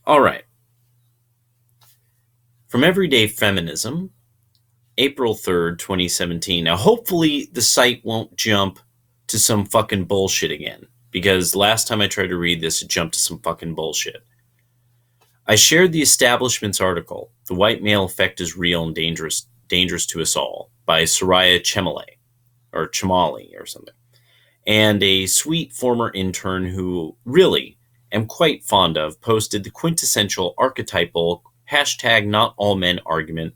All right. From Everyday Feminism, April 3rd, 2017. Now, hopefully the site won't jump to some fucking bullshit again, because last time I tried to read this, it jumped to some fucking bullshit. I shared the establishment's article, The White Male Effect is Real and Dangerous to Us All, by Soraya Chemale, or Chamali, or something, and a sweet former intern who really am quite fond of posted the quintessential archetypal #NotAllMen argument,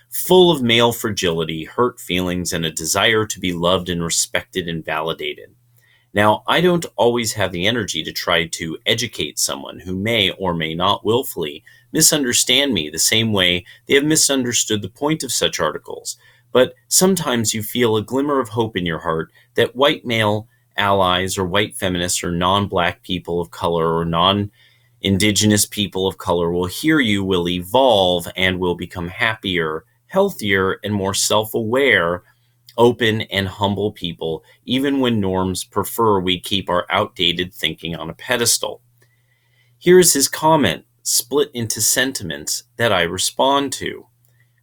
full of male fragility, hurt feelings, and a desire to be loved and respected and validated. Now, I don't always have the energy to try to educate someone who may or may not willfully misunderstand me the same way they have misunderstood the point of such articles, but sometimes you feel a glimmer of hope in your heart that white male allies or white feminists or non-black people of color or non-indigenous people of color will hear you, will evolve, and will become happier, healthier, and more self-aware, open, and humble people, even when norms prefer we keep our outdated thinking on a pedestal. Here's his comment, split into sentiments that I respond to.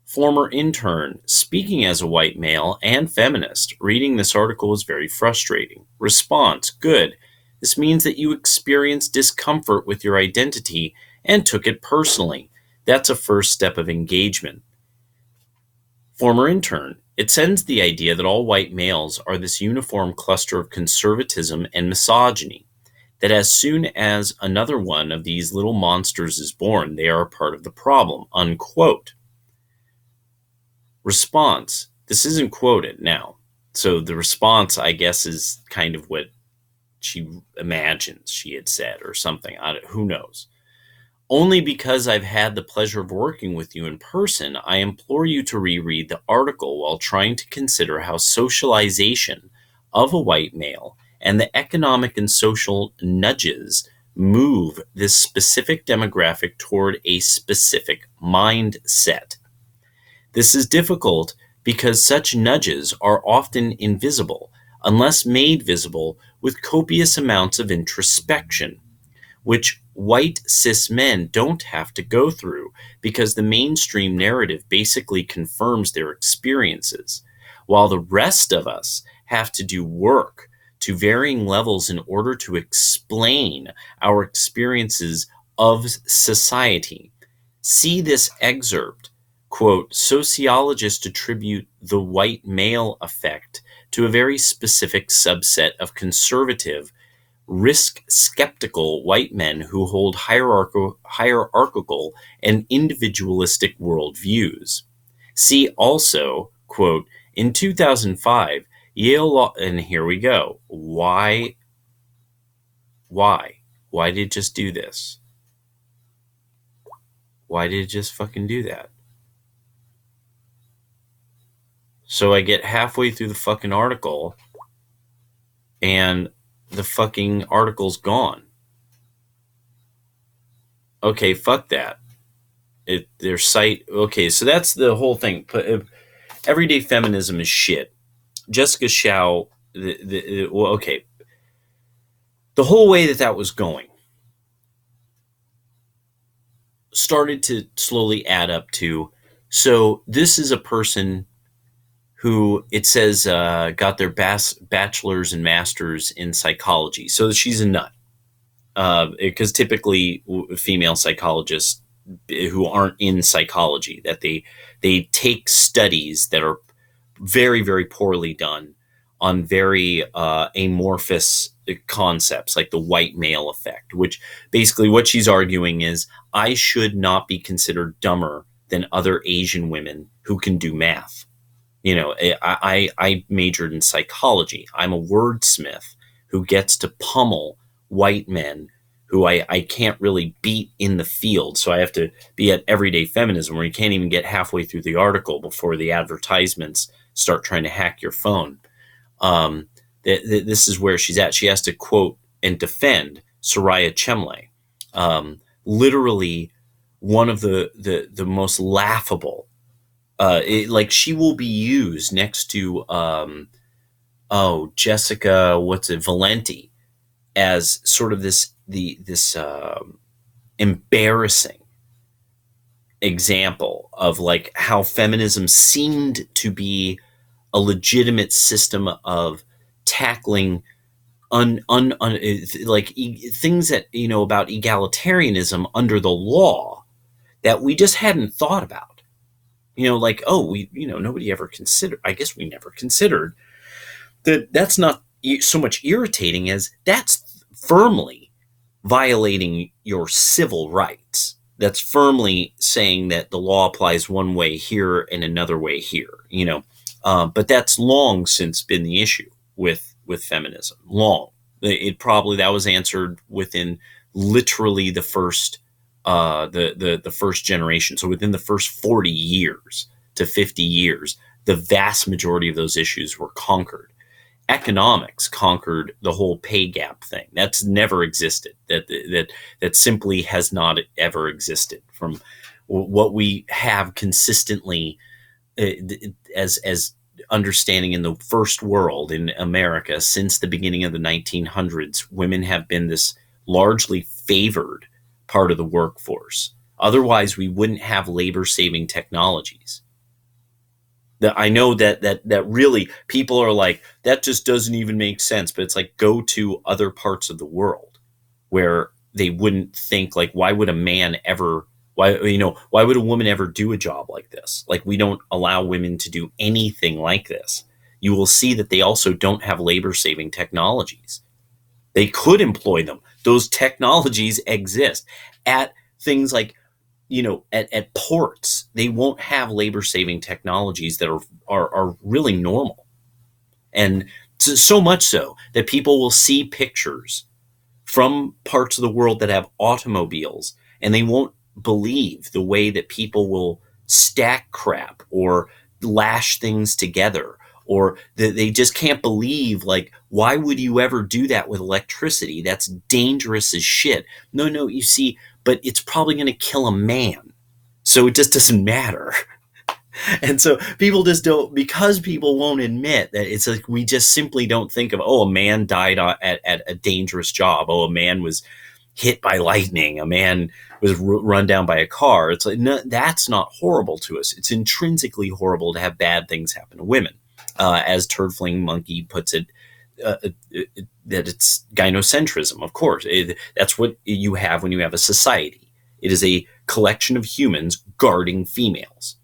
Former intern, speaking as a white male and feminist, reading this article was very frustrating. Response, good. This means that you experienced discomfort with your identity and took it personally. That's a first step of engagement. Former intern, it sends the idea that all white males are this uniform cluster of conservatism and misogyny, that as soon as another one of these little monsters is born, they are a part of the problem, unquote. Response, this isn't quoted now. So the response, I guess, is kind of what she imagines she had said or something. Who knows? Only because I've had the pleasure of working with you in person, I implore you to reread the article while trying to consider how socialization of a white male and the economic and social nudges move this specific demographic toward a specific mindset. This is difficult because such nudges are often invisible, unless made visible with copious amounts of introspection, which white cis men don't have to go through because the mainstream narrative basically confirms their experiences, while the rest of us have to do work to varying levels in order to explain our experiences of society. See this excerpt. Quote, sociologists attribute the white male effect to a very specific subset of conservative, risk-skeptical white men who hold hierarchical and individualistic worldviews. See also, quote, in 2005, Yale Law, and here we go. Why did it just do this? Why did it just fucking do that? So I get halfway through the fucking article and the fucking article's gone. Okay, fuck that. Their site. Okay, so that's the whole thing. Everyday feminism is shit. Jessica Xiao. Well, okay. The whole way that was going started to slowly add up to. So this is a person who it says got their bachelor's and master's in psychology. So she's a nut. Because typically female psychologists who aren't in psychology, that they take studies that are very, very poorly done on very amorphous concepts like the white male effect, which basically what she's arguing is I should not be considered dumber than other Asian women who can do math. You know, I majored in psychology. I'm a wordsmith who gets to pummel white men who I can't really beat in the field. So I have to be at Everyday Feminism, where you can't even get halfway through the article before the advertisements start trying to hack your phone. This is where she's at. She has to quote and defend Soraya Chemale, literally one of the most laughable. Like she will be used next to Jessica, Valenti, as sort of this embarrassing example of like how feminism seemed to be a legitimate system of tackling things that, about egalitarianism under the law that we just hadn't thought about. Like, oh, nobody ever considered, I guess we never considered that that's not so much irritating as that's firmly violating your civil rights. That's firmly saying that the law applies one way here and another way here, but that's long since been the issue with feminism. Long. That was answered within literally the first the first generation. So within the first 40 years to 50 years, the vast majority of those issues were conquered. Economics conquered the whole pay gap thing. That's never existed. That simply has not ever existed. From what we have consistently as understanding in the first world in America since the beginning of the 1900s, women have been this largely favored part of the workforce. Otherwise, we wouldn't have labor-saving technologies. I know that really people are like, that just doesn't even make sense. But it's like, go to other parts of the world where they wouldn't think, like, why would a man ever, why would a woman ever do a job like this? Like, we don't allow women to do anything like this. You will see that they also don't have labor-saving technologies. They could employ them. Those technologies exist at things like, at ports. They won't have labor-saving technologies that are really normal. And so much so that people will see pictures from parts of the world that have automobiles, and they won't believe the way that people will stack crap or lash things together, or they just can't believe, like, why would you ever do that with electricity? That's dangerous as shit. No, you see, but it's probably going to kill a man. So it just doesn't matter. And so people just don't, because people won't admit that, it's like, we just simply don't think of, oh, a man died at a dangerous job. Oh, a man was hit by lightning. A man was run down by a car. It's like, no, that's not horrible to us. It's intrinsically horrible to have bad things happen to women. As Turd Flinging Monkey puts it, that it's gynocentrism, of course. That's what you have when you have a society. It is a collection of humans guarding females.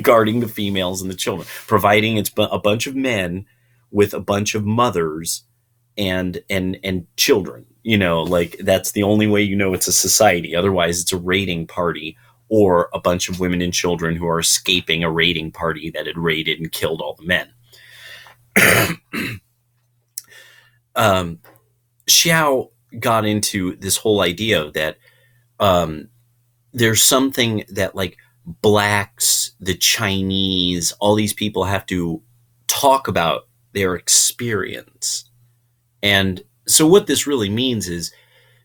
Guarding the females and the children, providing it's a bunch of men with a bunch of mothers and children. Like, that's the only way it's a society. Otherwise, it's a raiding party, or a bunch of women and children who are escaping a raiding party that had raided and killed all the men. Xiao got into this whole idea that there's something that, like, blacks, the Chinese, all these people have to talk about their experience. And so what this really means is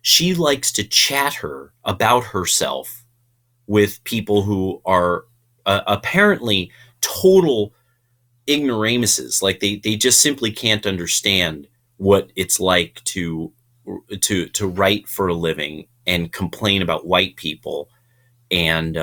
she likes to chatter about herself with people who are apparently total ignoramuses. Like, they just simply can't understand what it's like to write for a living and complain about white people, and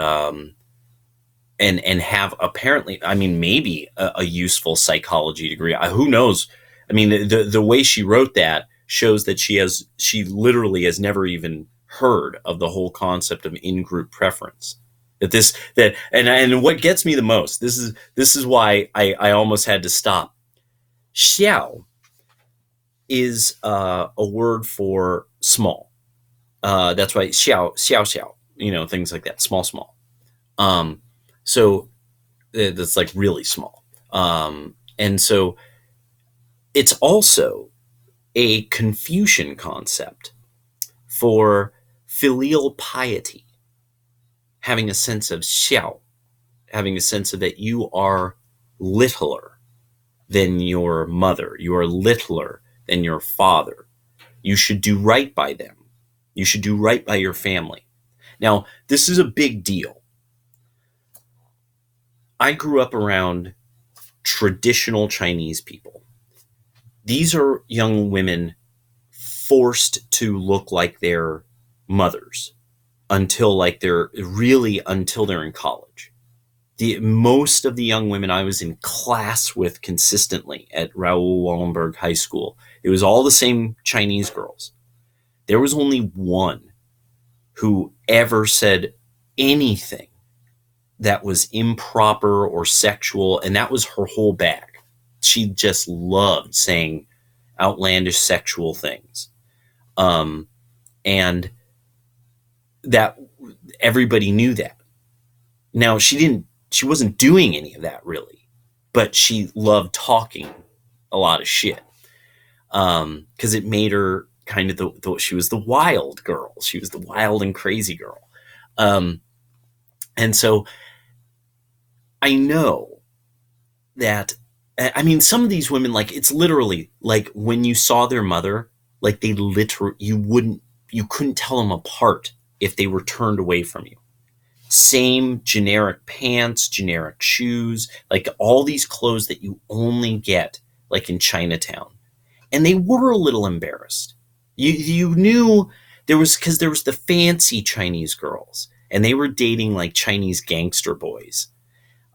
have, apparently, I mean, maybe a useful psychology degree. Who knows? I mean, the way she wrote that shows that she literally has never even heard of the whole concept of in-group preference. And what gets me the most, this is why I almost had to stop. Xiao is a word for small. That's why xiao, things like that, small. So that's like really small. And so it's also a Confucian concept for filial piety, having a sense of xiao, having a sense of that you are littler than your mother, you are littler than your father. You should do right by them. You should do right by your family. Now, this is a big deal. I grew up around traditional Chinese people. These are young women forced to look like their mothers until until they're in college. Most of the young women I was in class with consistently at Raoul Wallenberg High School, it was all the same Chinese girls. There was only one who ever said anything that was improper or sexual, and that was her whole bag. She just loved saying outlandish sexual things. And that everybody knew that. Now, she wasn't doing any of that really, but she loved talking a lot of shit. Because it made her kind of she was the wild girl. She was the wild and crazy girl. And so I know that, I mean, some of these women, like, it's literally like when you saw their mother, like you couldn't tell them apart if they were turned away from you. Same generic pants, generic shoes, like all these clothes that you only get like in Chinatown. And they were a little embarrassed. You knew because there was the fancy Chinese girls and they were dating like Chinese gangster boys.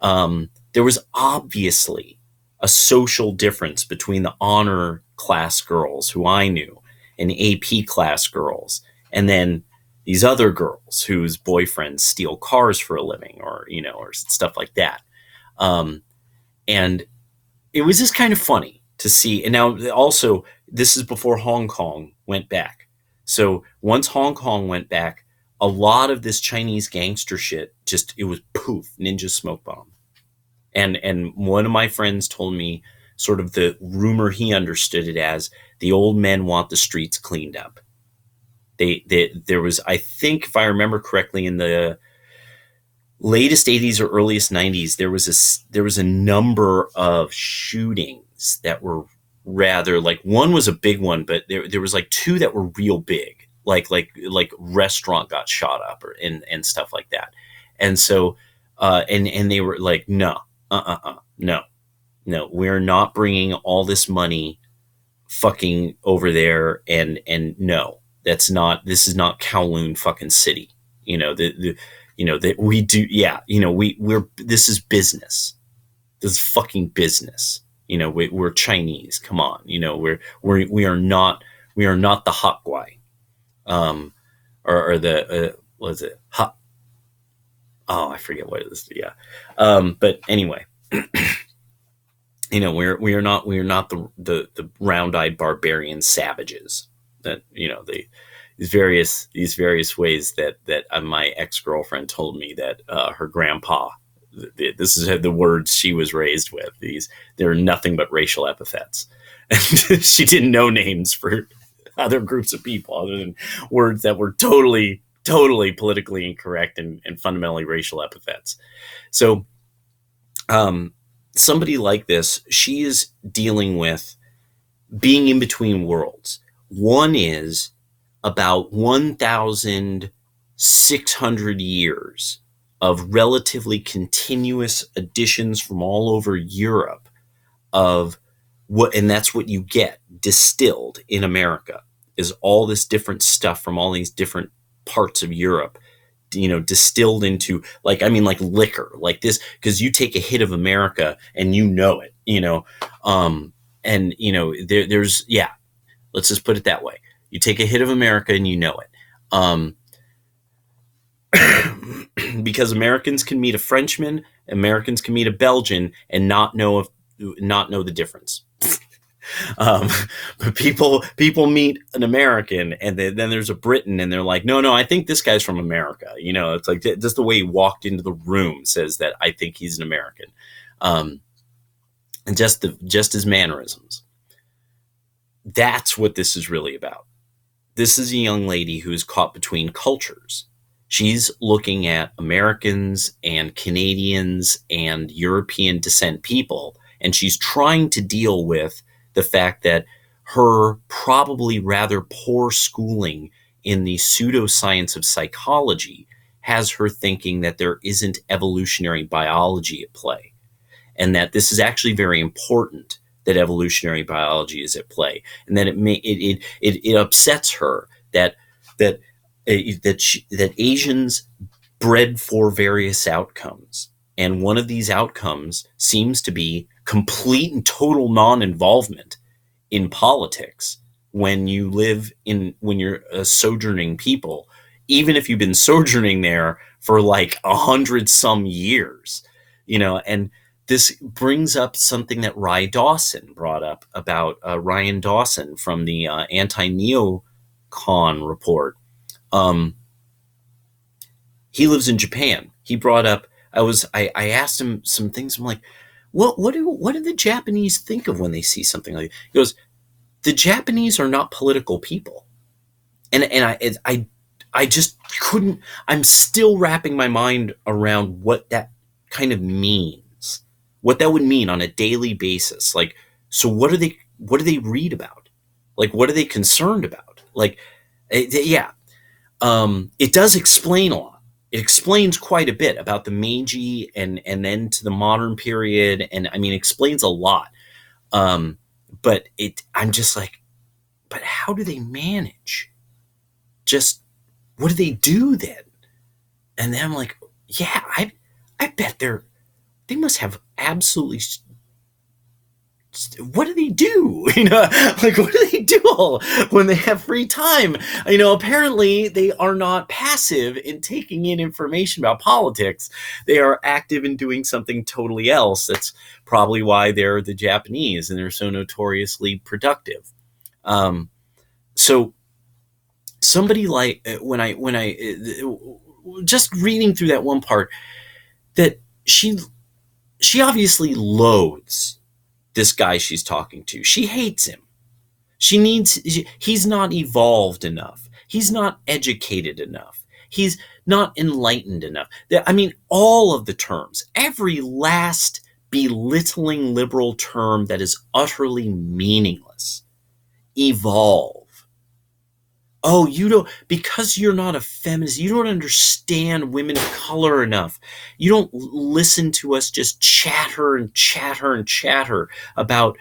There was obviously a social difference between the honor class girls who I knew and AP class girls, and then these other girls whose boyfriends steal cars for a living, or stuff like that. And it was just kind of funny to see. And now also, this is before Hong Kong went back. So once Hong Kong went back, a lot of this Chinese gangster shit, it was poof, ninja smoke bomb. And one of my friends told me sort of the rumor he understood it as, the old men want the streets cleaned up. There was, I think, if I remember correctly, in the latest 80s or earliest 90s, there was a number of shootings that were rather, like, one was a big one, but there was like two that were real big, like restaurant got shot up and stuff like that. And so and they were like, no, we're not bringing all this money fucking over there, and no, this is not Kowloon fucking city. That we do, yeah, this is business. This is fucking business. We're Chinese. Come on, we are not the hot kwai, or the what is it? Hot. Oh, I forget what it is. Yeah, but anyway, we are not the round-eyed barbarian savages that these various ways that my ex-girlfriend told me that her grandpa. This is the words she was raised with. They're nothing but racial epithets. And she didn't know names for other groups of people other than words that were totally politically incorrect and fundamentally racial epithets. So somebody like this, she is dealing with being in between worlds. One is about 1,600 years of relatively continuous additions from all over Europe of and that's what you get distilled in America, is all this different stuff from all these different parts of Europe, distilled into like liquor, like this, because you take a hit of America and it, there's, yeah, let's just put it that way. You take a hit of America and it. Because Americans can meet a Frenchman, Americans can meet a Belgian and not know the difference. But people meet an American and then there's a Briton and they're like, no, I think this guy's from America. It's like just the way he walked into the room says that I think he's an American. And just his mannerisms. That's what this is really about. This is a young lady who is caught between cultures. She's looking at Americans and Canadians and European descent people, and she's trying to deal with the fact that her probably rather poor schooling in the pseudoscience of psychology has her thinking that there isn't evolutionary biology at play, and that this is actually very important that evolutionary biology is at play, and that it upsets her that that Asians bred for various outcomes, and one of these outcomes seems to be complete and total non-involvement in politics when you're a sojourning people, even if you've been sojourning there for like 100 some years, and this brings up something that Ryan Dawson brought up about Ryan Dawson from the anti-neocon report. He lives in Japan. He brought up, I asked him some things. I'm like, what do the Japanese think of when they see something like that? He goes, the Japanese are not political people. And I just couldn't, I'm still wrapping my mind around what that kind of means, what that would mean on a daily basis. Like, so what do they read about? Like, what are they concerned about? Like, yeah, it does explain a lot. It explains quite a bit about the Meiji and then to the modern period. And I mean, it explains a lot. But I'm just like, but how do they manage? Just, what do they do then? And then I'm like, yeah, I bet they must have absolutely, what do they do? Like, what do they do when they have free time? Apparently they are not passive in taking in information about politics. They are active in doing something totally else. That's probably why they're the Japanese and they're so notoriously productive. So somebody like when I just reading through that one part, that she obviously loathes this guy she's talking to. She hates him. He's not evolved enough. He's not educated enough. He's not enlightened enough. I mean, all of the terms, every last belittling liberal term that is utterly meaningless. Evolve. Oh, because you're not a feminist, you don't understand women of color enough. You don't listen to us just chatter and chatter and chatter about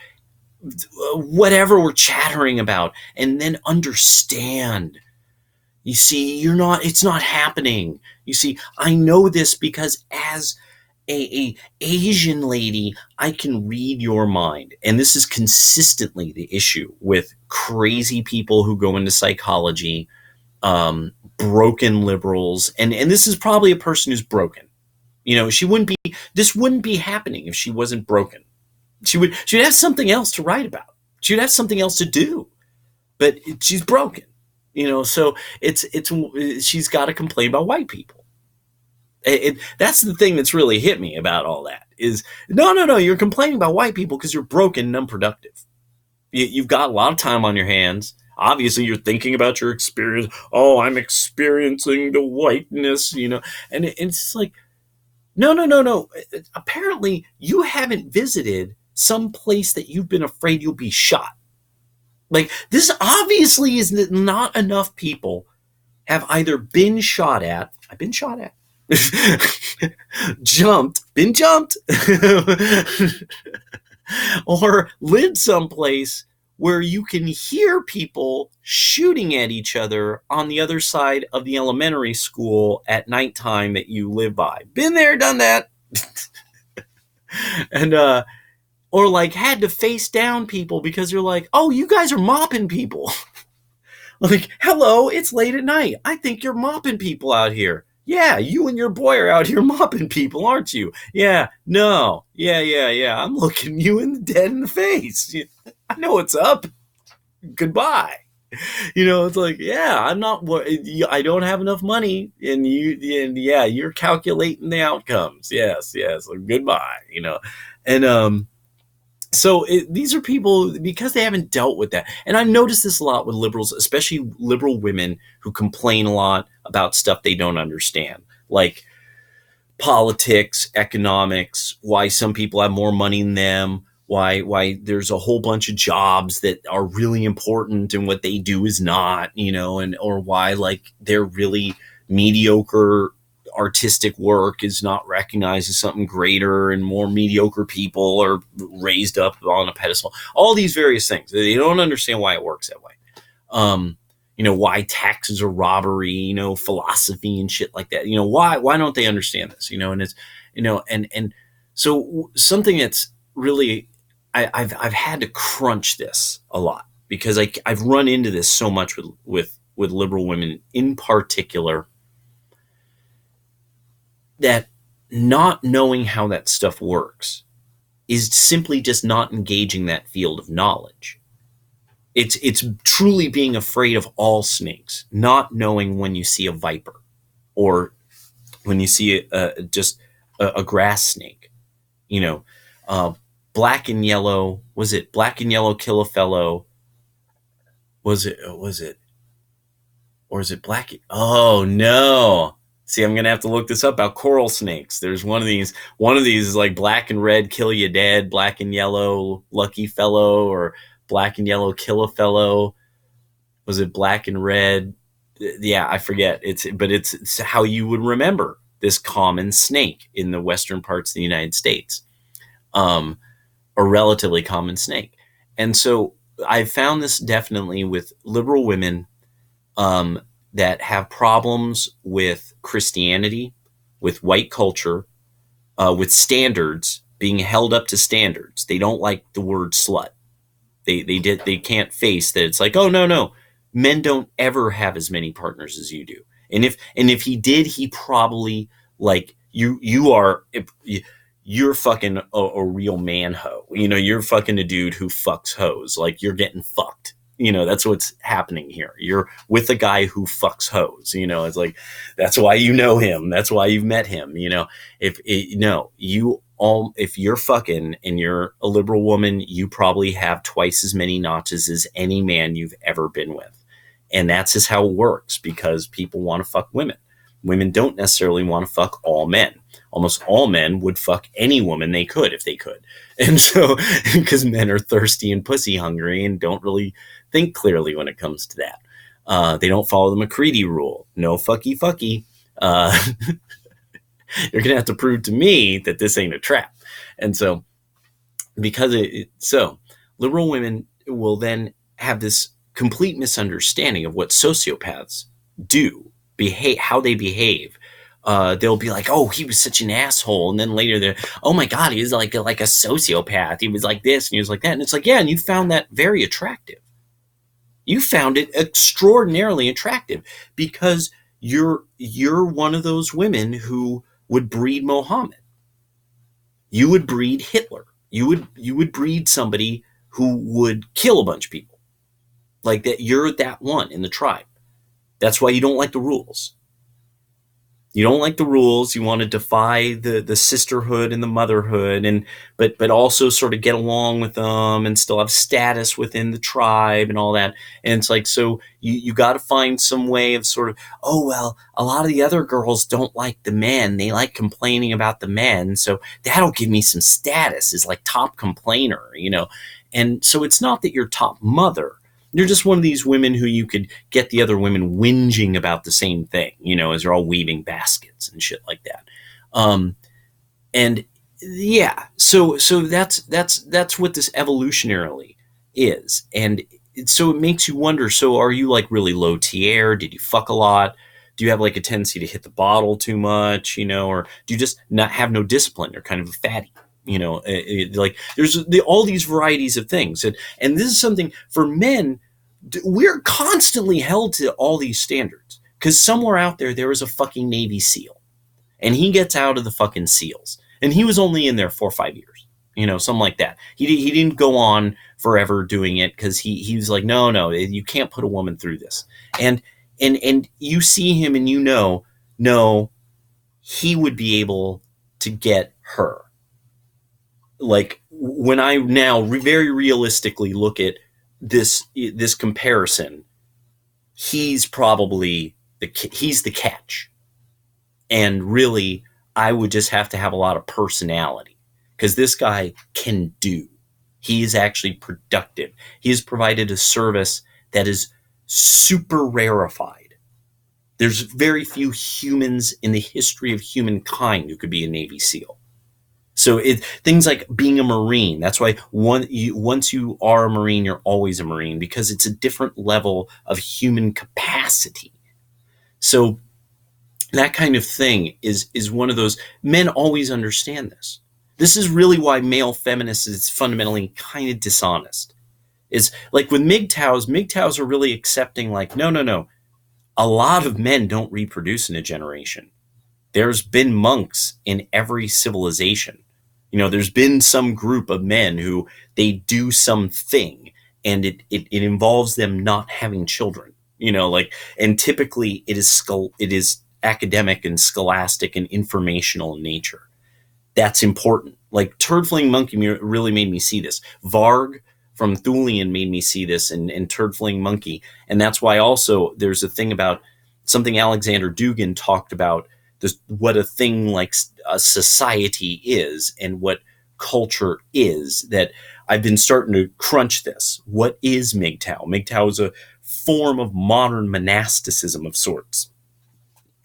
whatever we're chattering about and then understand. You see, it's not happening. You see, I know this because as a Asian lady, I can read your mind. And this is consistently the issue with crazy people who go into psychology, broken liberals. And this is probably a person who's broken. This wouldn't be happening if she wasn't broken. She'd have something else to write about. She'd have something else to do, but she's broken, so she's got to complain about white people. That's the thing that's really hit me about all that is, no, you're complaining about white people because you're broken and unproductive. You've got a lot of time on your hands. Obviously, you're thinking about your experience. Oh, I'm experiencing the whiteness, and it's like, no. Apparently, you haven't visited some place that you've been afraid you'll be shot. Like, this obviously is not enough people have either been shot at. I've been shot at. been jumped, or lived someplace where you can hear people shooting at each other on the other side of the elementary school at nighttime that you live by. Been there, done that. And or like had to face down people because you're like, oh, you guys are mopping people. Like, hello, it's late at night. I think you're mopping people out here. Yeah, you and your boy are out here mopping people, aren't you? Yeah, no. Yeah. I'm looking you dead in the face. I know what's up. Goodbye. It's like, yeah, I don't have enough money, and you're calculating the outcomes. Yes, so goodbye, and so these are people, because they haven't dealt with that. And I've noticed this a lot with liberals, especially liberal women who complain a lot about stuff they don't understand, like politics, economics, why some people have more money than them, why there's a whole bunch of jobs that are really important and what they do is not, or why like they're really mediocre artistic work is not recognized as something greater and more mediocre people are raised up on a pedestal. All these various things. They don't understand why it works that way. why taxes are robbery, philosophy and shit like that. Why don't they understand this? And it's, and so something that's really, I've had to crunch this a lot because I've run into this so much with liberal women in particular, that not knowing how that stuff works is simply just not engaging that field of knowledge. It's truly being afraid of all snakes, not knowing when you see a viper or when you see just a grass snake. You know, black and yellow. Was it black and yellow kill a fellow? Was it? Or is it black? Oh no! See, I'm gonna have to look this up about coral snakes. There's one of these. One of these is like black and red, kill you dead. Black and yellow, lucky fellow, or black and yellow, kill a fellow. Was it black and red? Yeah, I forget. It's how you would remember this common snake in the western parts of the United States, a relatively common snake. And so I found this definitely with liberal women that have problems with Christianity, with white culture, with standards, being held up to standards. They don't like the word slut. They can't face that. It's like, oh no, men don't ever have as many partners as you do. And if he did, he probably, like, you're fucking a real man hoe. You're fucking a dude who fucks hoes. Like, you're getting fucked. That's what's happening here. You're with a guy who fucks hoes. It's like, that's why you know him. That's why you've met him. If you're fucking and you're a liberal woman, you probably have twice as many notches as any man you've ever been with. And that's just how it works, because people want to fuck women. Women don't necessarily want to fuck all men. Almost all men would fuck any woman they could if they could. And so, because men are thirsty and pussy hungry and don't really think clearly when it comes to that. They don't follow the McCready rule. No fucky fucky. You're going to have to prove to me that this ain't a trap. And so, so liberal women will then have this complete misunderstanding of what sociopaths do, how they behave. They'll be like, oh, he was such an asshole. And then later they're, oh my God, he was like a sociopath. He was like this and he was like that. And it's like, yeah, and you found that very attractive. You found it extraordinarily attractive because you're one of those women who would breed Mohammed. You would breed Hitler. You would breed somebody who would kill a bunch of people. Like that, you're that one in the tribe. That's why you don't like the rules. You don't like the rules. You want to defy the sisterhood and the motherhood, but also sort of get along with them and still have status within the tribe and all that. And it's like, so you got to find some way of sort of, oh, well, a lot of the other girls don't like the men. They like complaining about the men. So that'll give me some status as like top complainer, And so it's not that you're top mother. You're just one of these women who you could get the other women whinging about the same thing, as they're all weaving baskets and shit like that. And yeah, so that's what this evolutionarily is. And so it makes you wonder, so are you like really low tier? Did you fuck a lot? Do you have like a tendency to hit the bottle too much, or do you just not have no discipline? You're kind of a fatty. Like there's all these varieties of things. And this is something for men, we're constantly held to all these standards because somewhere out there is a fucking Navy SEAL and he gets out of the fucking SEALs and he was only in there 4 or 5 years, something like that. He didn't go on forever doing it because he was like, no, you can't put a woman through this. And you see him and no, he would be able to get her. Like when I now very realistically look at this comparison, he's probably he's the catch. And really, I would just have to have a lot of personality because this guy can do. He is actually productive. He has provided a service that is super rarefied. There's very few humans in the history of humankind who could be a Navy SEAL. So things like being a Marine. That's why once you are a Marine, you're always a Marine, because it's a different level of human capacity. So that kind of thing is one of those. Men always understand this. This is really why male feminists is fundamentally kind of dishonest. Is like with MGTOWs are really accepting, like, no, no, no. A lot of men don't reproduce in a generation. There's been monks in every civilization. There's been some group of men who they do something, and it involves them not having children. And typically it is academic and scholastic and informational in nature. That's important. Like Turd Flinging Monkey really made me see this. Varg from Thulean made me see this, and Turd Flinging Monkey. And that's why also there's a thing about something Alexander Dugin talked about, this, what a thing like a society is and what culture is, that I've been starting to crunch this. What is MGTOW? MGTOW is a form of modern monasticism of sorts.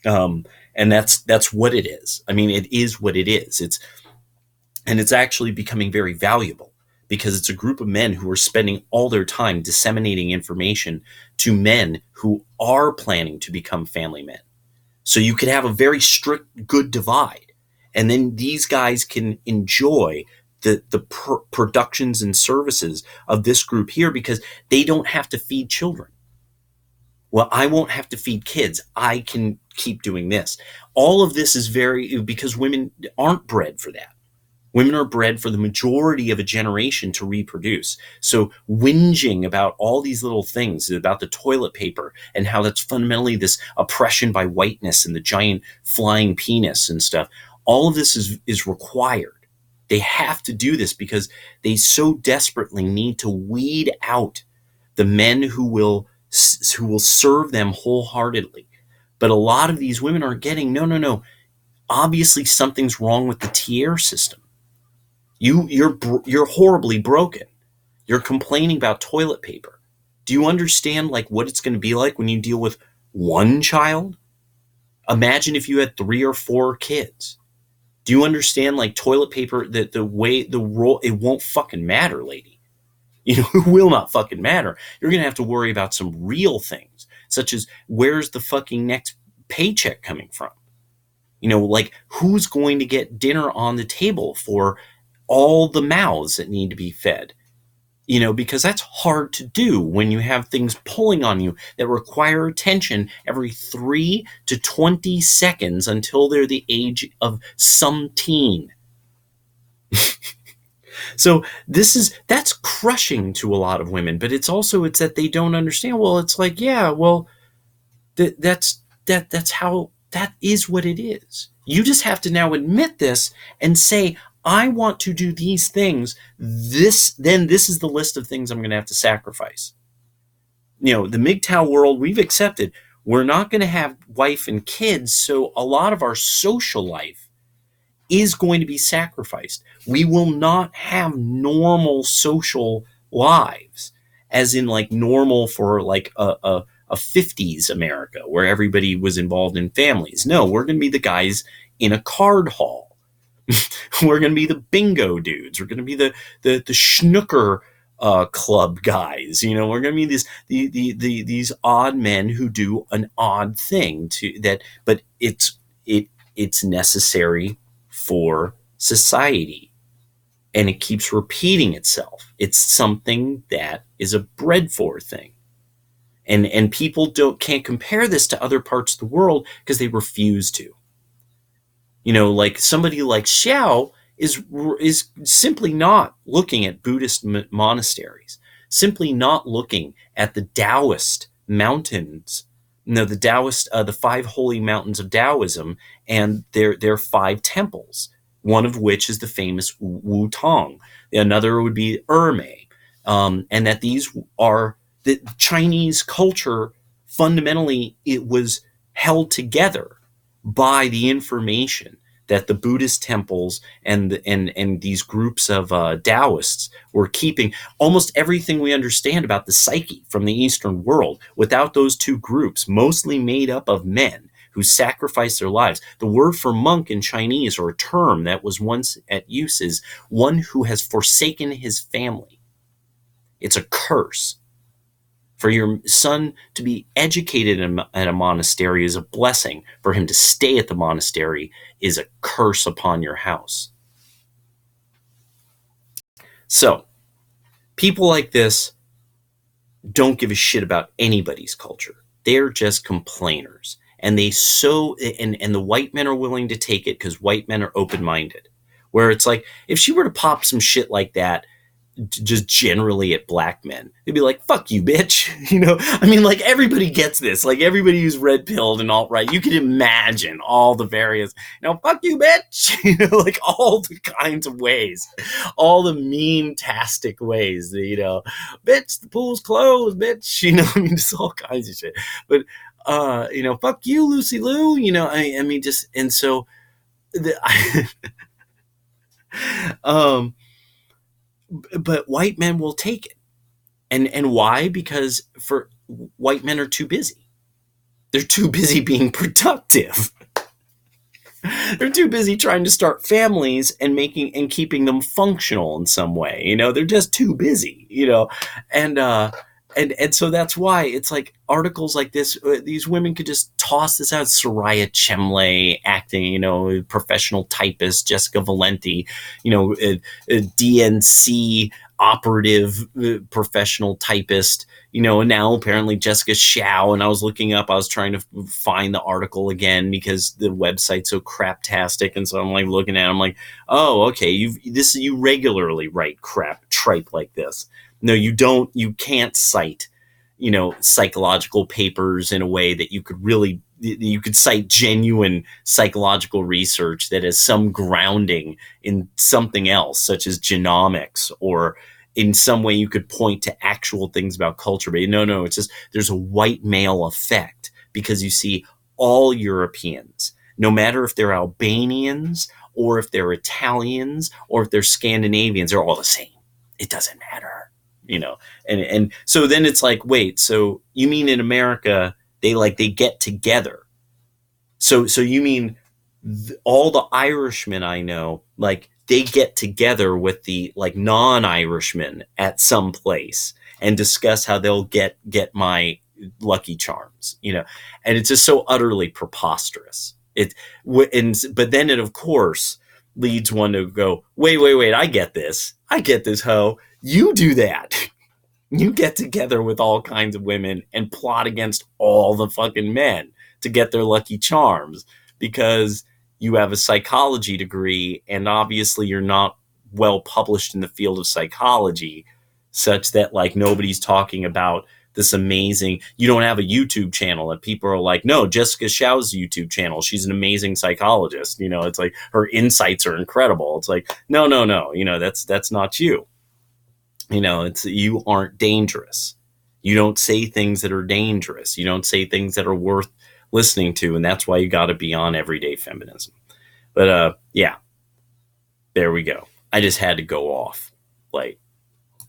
And that's what it is. I mean, it is what it is. It's actually becoming very valuable, because it's a group of men who are spending all their time disseminating information to men who are planning to become family men. So you could have a very strict good divide, and then these guys can enjoy the productions and services of this group here, because they don't have to feed children. Well, I won't have to feed kids. I can keep doing this. All of this is because women aren't bred for that. Women are bred for the majority of a generation to reproduce. So whinging about all these little things, about the toilet paper and how that's fundamentally this oppression by whiteness and the giant flying penis and stuff, all of this is required. They have to do this because they so desperately need to weed out the men who will serve them wholeheartedly. But a lot of these women are getting, no, no, no. Obviously something's wrong with the tier system. You're horribly broken. You're complaining about toilet paper. Do you understand like what it's going to be like when you deal with one child? Imagine if you had 3 or 4 kids. Do you understand like toilet paper, that the role, it won't fucking matter, lady. It will not fucking matter. You're going to have to worry about some real things, such as where's the fucking next paycheck coming from? Like who's going to get dinner on the table for all the mouths that need to be fed, because that's hard to do when you have things pulling on you that require attention every 3 to 20 seconds until they're the age of some teen. So that's crushing to a lot of women, but it's that they don't understand. Well, it's like, yeah, well, that's how, that is what it is. You just have to now admit this and say, I want to do these things. This is the list of things I'm going to have to sacrifice. The MGTOW world, we've accepted we're not going to have wife and kids, so a lot of our social life is going to be sacrificed. We will not have normal social lives, as in like normal for like a 50s America where everybody was involved in families. No, we're going to be the guys in a card hall. We're going to be the bingo dudes. We're going to be the snooker club guys. We're going to be these odd men who do an odd thing but it's necessary for society, and it keeps repeating itself. It's something that is a bred for thing, and people can't compare this to other parts of the world because they refuse to. Like somebody like Xiao is simply not looking at Buddhist monasteries, simply not looking at the Taoist mountains, the Taoist, the 5 holy mountains of Taoism, and their 5 temples, one of which is the famous Wu Tong. Another would be Ermei, and that these are the Chinese culture. Fundamentally, it was held together by the information that the Buddhist temples and these groups of Taoists were keeping. Almost everything we understand about the psyche from the Eastern world, without those 2 groups, mostly made up of men who sacrifice their lives. The word for monk in Chinese, or a term that was once at use, is one who has forsaken his family. It's a curse. For your son to be educated at a monastery is a blessing. For him to stay at the monastery is a curse upon your house. So, people like this don't give a shit about anybody's culture. They're just complainers. And the white men are willing to take it because white men are open-minded. Where it's like, if she were to pop some shit like that, just generally at black men, they'd be like, fuck you, bitch. I mean, like, everybody gets this. Like, everybody who's red-pilled and alt-right, you can imagine all the various, fuck you, bitch. Like, all the kinds of ways, all the meme-tastic ways, bitch, the pool's closed, bitch. I mean, just all kinds of shit. But, fuck you, Lucy Lou. I mean, just, and so, but white men will take it. And why? Because white men are too busy. They're too busy being productive. They're too busy trying to start families and keeping them functional in some way. They're just too busy, and so that's why it's like articles like this, these women could just toss this out. Soraya Chemley acting, professional typist, Jessica Valenti, a DNC operative professional typist, and now apparently Jessica Xiao. And I was trying to find the article again because the website's so craptastic. And so I'm like looking at it, I'm like, oh, okay, you regularly write tripe like this. No, you don't. You can't cite, psychological papers in a way that you could cite genuine psychological research that has some grounding in something else, such as genomics, or in some way you could point to actual things about culture. But no, it's just there's a white male effect because you see all Europeans, no matter if they're Albanians or if they're Italians or if they're Scandinavians, they're all the same. It doesn't matter. And so then it's like, wait, so you mean in America, they get together. So you mean all the Irishmen I know, like they get together with the non-Irishmen at some place and discuss how they'll get my Lucky Charms, and it's just so utterly preposterous. But then it of course leads one to go, wait, I get this, ho. You do that. You get together with all kinds of women and plot against all the fucking men to get their Lucky Charms because you have a psychology degree and obviously you're not well published in the field of psychology, such that nobody's talking about this amazing, you don't have a YouTube channel that people are like, no, Jessica Xiao's YouTube channel, she's an amazing psychologist. It's like her insights are incredible. It's like, no, that's not you. It's, you aren't dangerous. You don't say things that are dangerous. You don't say things that are worth listening to. And that's why you got to be on Everyday Feminism. But yeah, there we go. I just had to go off.